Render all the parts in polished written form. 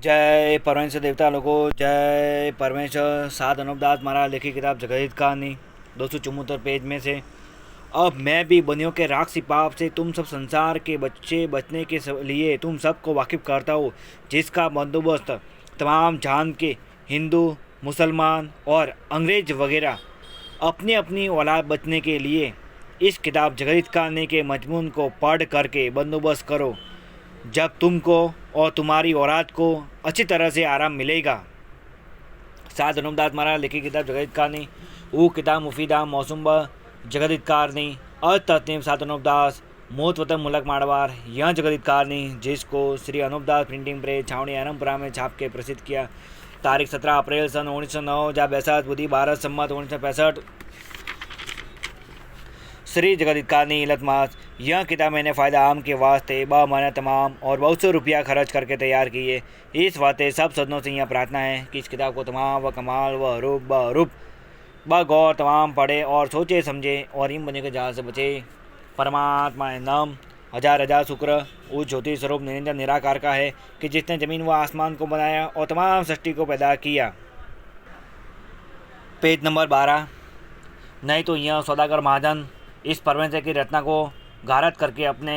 जय परमेश्वर देवता लोगों, जय परमेश्वर। सात अनुपदास महाराज लिखी किताब जगहित कहानी 274 पेज में से। अब मैं भी बनियों के राक्षसी पाप से तुम सब संसार के बच्चे बचने के लिए तुम सबको वाकिफ करता हूँ, जिसका बंदोबस्त तमाम जान के हिंदू, मुसलमान और अंग्रेज वगैरह अपनी अपनी औलाद बचने के लिए इस किताब जगहित कहानी के मजमून को पढ़ करके बंदोबस्त करो। जब तुमको और तुम्हारी औलाद को अच्छी तरह से आराम मिलेगा। सात अनुपदास महाराज लिखी किताब जगहित कहानी वो किताब मुफीदा मौसुम जगहित कहानी अतत्व सात अनुपदास मोत वतन मुलक माड़वार यह जगहित कहानी, जिसको श्री अनुपदास प्रिंटिंग प्रेस छावनी आरमपुरा में छाप के प्रसिद्ध किया। तारीख 17 अप्रैल सन 1909 जा बैसाख बुधी 12 सम्मत 1965। श्री जगहित कहानी इलत मास। यह किताब मैंने फ़ायदा आम के वास्ते महीना तमाम और बहुत से रुपया खर्च करके तैयार की है। इस वास्ते सब सदनों से यह प्रार्थना है कि इस किताब को तमाम व कमाल व रूप ब गौर तमाम पढ़े और सोचे समझे और इन बने के जाल से बचे। परमात्मा नम हजार हजार शुक्र उस ज्योति स्वरूप निरंजन निराकार का है कि जिसने ज़मीन व आसमान को बनाया और तमाम सृष्टि को पैदा किया। Page number 12। नहीं तो यह सौदागर महाजन इस परमेश्वर की रचना को गारत करके अपने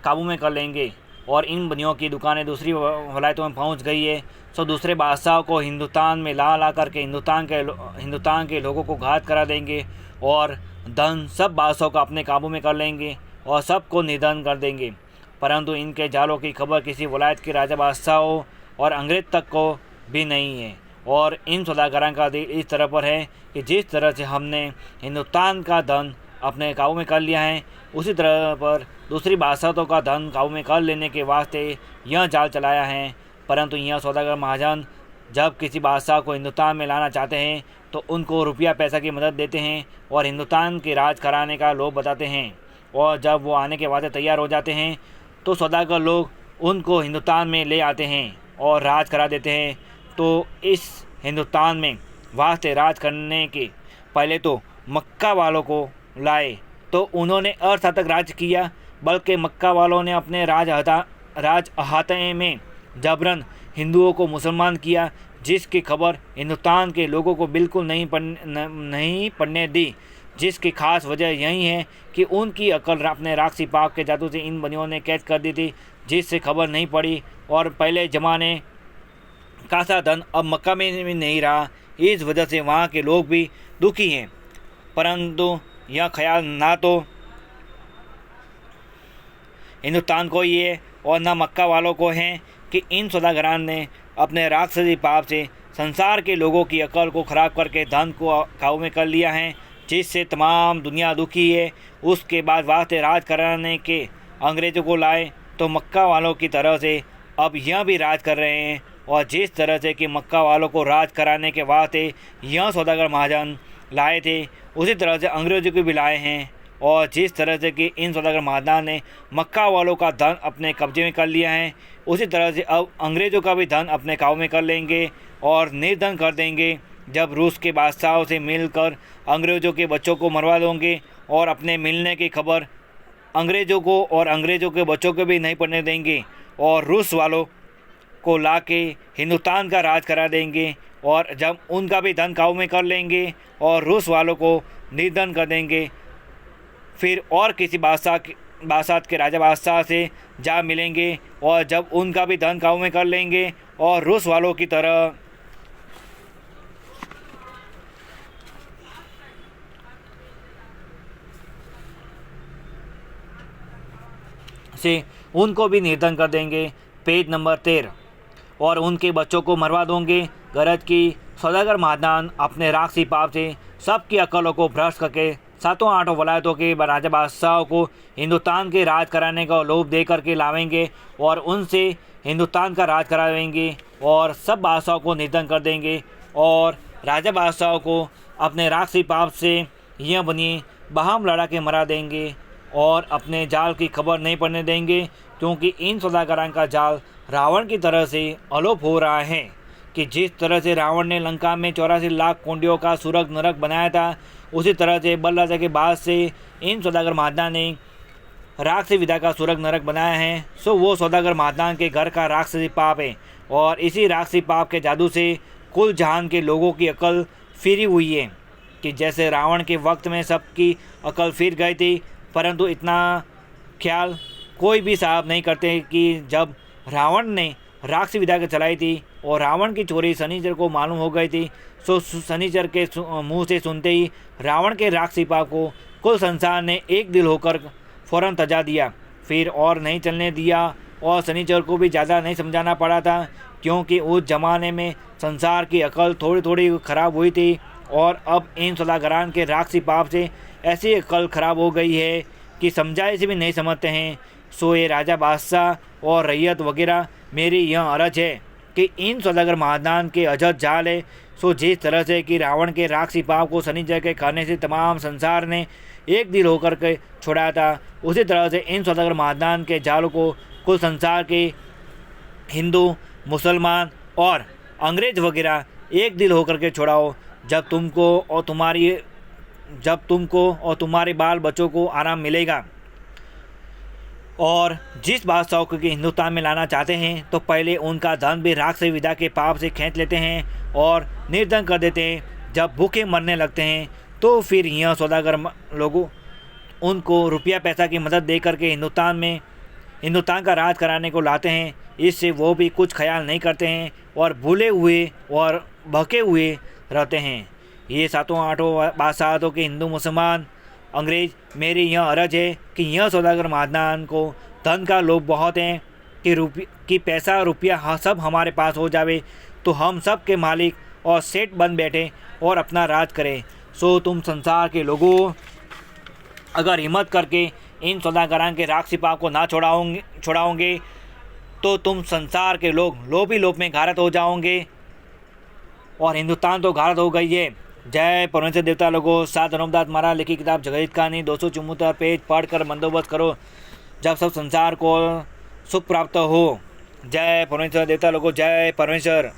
काबू में कर लेंगे और इन बनियों की दुकानें दूसरी वलायतों में पहुंच गई है। सो दूसरे बादशाह को हिंदुस्तान में ला करके हिंदुस्तान के लोगों को घात करा देंगे और धन सब बादशाहों को अपने काबू में कर लेंगे और सबको निधन कर देंगे। परंतु इनके जालों की खबर किसी वलायत के राजा बादशाहों और अंग्रेज तक को भी नहीं है और इन सौदागरों का दिल इस तरह पर है कि जिस तरह से हमने हिंदुस्तान का धन अपने काबू में कर लिया है, उसी तरह पर दूसरी बादशाहों का धन काबू में कर लेने के वास्ते यह जाल चलाया है। परंतु यह सौदागर महाजन जब किसी बादशाह को हिंदुस्तान में लाना चाहते हैं तो उनको रुपया पैसा की मदद देते हैं और हिंदुस्तान के राज कराने का लोभ बताते हैं, और जब वो आने के वास्ते तैयार हो जाते हैं तो सौदागर लोग उनको हिंदुस्तान में ले आते हैं और राज करा देते हैं। तो इस हिंदुस्तान में वास्ते राज करने के पहले तो मक्का वालों को लाए तो उन्होंने अर्थातक राज किया, बल्कि मक्का वालों ने अपने राज अहाते में जबरन हिंदुओं को मुसलमान किया, जिसकी खबर हिंदुस्तान के लोगों को बिल्कुल नहीं पढ़ने दी। जिसकी खास वजह यही है कि उनकी अकल अपने राक्षसी पाप के जादू से इन बनियों ने कैद कर दी थी, जिससे खबर नहीं पड़ी और पहले ज़माने का सा धन अब मक्का में भी नहीं रहा। इस वजह से वहाँ के लोग भी दुखी हैं। परंतु यह ख्याल ना तो हिंदुस्तान को ही है और न मक्का वालों को है कि इन सौदागरान ने अपने राक्षसी पाप से संसार के लोगों की अकल को ख़राब करके धन को काबू में कर लिया है, जिससे तमाम दुनिया दुखी है। उसके बाद वास्ते राज कराने के अंग्रेज़ों को लाए तो मक्का वालों की तरह से अब यह भी राज कर रहे हैं, और जिस तरह से कि मक्का वालों को राज कराने के वास्ते यह सौदागर महाजन लाए थे, उसी तरह से अंग्रेज़ों को भी लाए हैं। और जिस तरह से कि इन सौदागर महाजन ने मक्का वालों का धन अपने कब्जे में कर लिया है, उसी तरह से अब अंग्रेज़ों का भी धन अपने काबू में कर लेंगे और निर्धन कर देंगे। जब रूस के बादशाहों से मिलकर अंग्रेज़ों के बच्चों को मरवा देंगे और अपने मिलने की खबर अंग्रेज़ों को और अंग्रेज़ों के बच्चों को भी नहीं पढ़ने देंगे और रूस वालों को ला के हिंदुस्तान का राज करा देंगे, और जब उनका भी धन काबू में कर लेंगे और रूस वालों को निर्धन कर देंगे, फिर और किसी बादशाह के राजा बादशाह से जा मिलेंगे और जब उनका भी धन काबू में कर लेंगे और रूस वालों की तरह से उनको भी निर्धन कर देंगे। Page number 13। और उनके बच्चों को मरवा देंगे। गरज की सौदागर महाजन अपने राक्षसी पाप से सबकी अकलों को भ्रष्ट करके सातों आठों वलायतों के राजा बादशाहों को हिंदुस्तान के राज कराने का लोभ दे करके लावेंगे और उनसे हिंदुस्तान का राज करावेंगे और सब बादशाहों को निर्धन कर देंगे और राजा बादशाहों को अपने राक्षसी पाप से यह बनिए बहाम लड़ा के मरा देंगे और अपने जाल की खबर नहीं पड़ने देंगे, क्योंकि इन सौदागरों का जाल रावण की तरह से अलोप हो रहा है कि जिस तरह से रावण ने लंका में 84 लाख कुंडियों का सुरग नरक बनाया था, उसी तरह से बल राजा के बाद से इन सौदागर महात्मा ने राक्षसी विधा का सुरग नरक बनाया है। सो वो सौदागर महात्मा के घर का राक्षसी पाप है और इसी राक्षसी पाप के जादू से कुल जहान के लोगों की अकल फिरी हुई है कि जैसे रावण के वक्त में सबकी अकल फिर गई थी, परंतु इतना ख्याल कोई भी साहब नहीं करते कि जब रावण ने राक्षसी विद्या चलाई थी और रावण की चोरी शनिचर को मालूम हो गई थी, सो शनिचर के मुंह से सुनते ही रावण के राक्षसी पाप को कुल संसार ने एक दिल होकर फौरन तजा दिया, फिर और नहीं चलने दिया। और शनिचर को भी ज़्यादा नहीं समझाना पड़ा था, क्योंकि उस जमाने में संसार की अकल थोड़ी थोड़ी खराब हुई थी और अब इन सौदागरान के राक्षसी पाप से ऐसी अकल खराब हो गई है कि समझाए से भी नहीं समझते हैं। सो ये राजा बादशाह और रैयत वगैरह मेरी यह अर्ज है कि इन सौदागर महादान के अजद जाल है। सो जिस तरह से कि रावण के राक्षसी पाप को शनिचर के खाने से तमाम संसार ने एक दिल होकर के छोड़ा था, उसी तरह से इन सौदागर महादान के जाल को कुल संसार के हिंदू, मुसलमान और अंग्रेज वगैरह एक दिल होकर के छोड़ाओ, जब तुमको और तुम्हारे बाल बच्चों को आराम मिलेगा। और जिस बादशाह को कि हिंदुस्तान में लाना चाहते हैं तो पहले उनका धन भी राक्षसी विद्या के पाप से खींच लेते हैं और निर्धन कर देते हैं। जब भूखे मरने लगते हैं तो फिर यह सौदागर लोगों उनको रुपया पैसा की मदद दे करके हिंदुस्तान का राज कराने को लाते हैं। इससे वो भी कुछ ख्याल नहीं करते हैं और भूले हुए और भके हुए रहते हैं। ये सातों आठों बादशाहों के हिंदू, मुसलमान, अंग्रेज मेरी यह अर्ज है कि यह सौदागर महादान को धन का लोभ बहुत है कि पैसा रुपया सब हमारे पास हो जावे तो हम सब के मालिक और सेठ बन बैठे और अपना राज करें। सो तुम संसार के लोगों अगर हिम्मत करके इन सौदागरान के राक्षसी पाप को ना छोड़ाओगे तो तुम संसार के लोग लोभ ही लोभ में घारत हो जाओगे और हिंदुस्तान तो घारत हो गई है। जय परमेश्वर देवता लोगों। सात धर्मदास महाराज लिखी किताब जगत कहानी 274 पेज पढ़कर बंदोबस्त करो जब सब संसार को सुख प्राप्त हो। जय परमेश्वर देवता लोगों। जय परमेश्वर।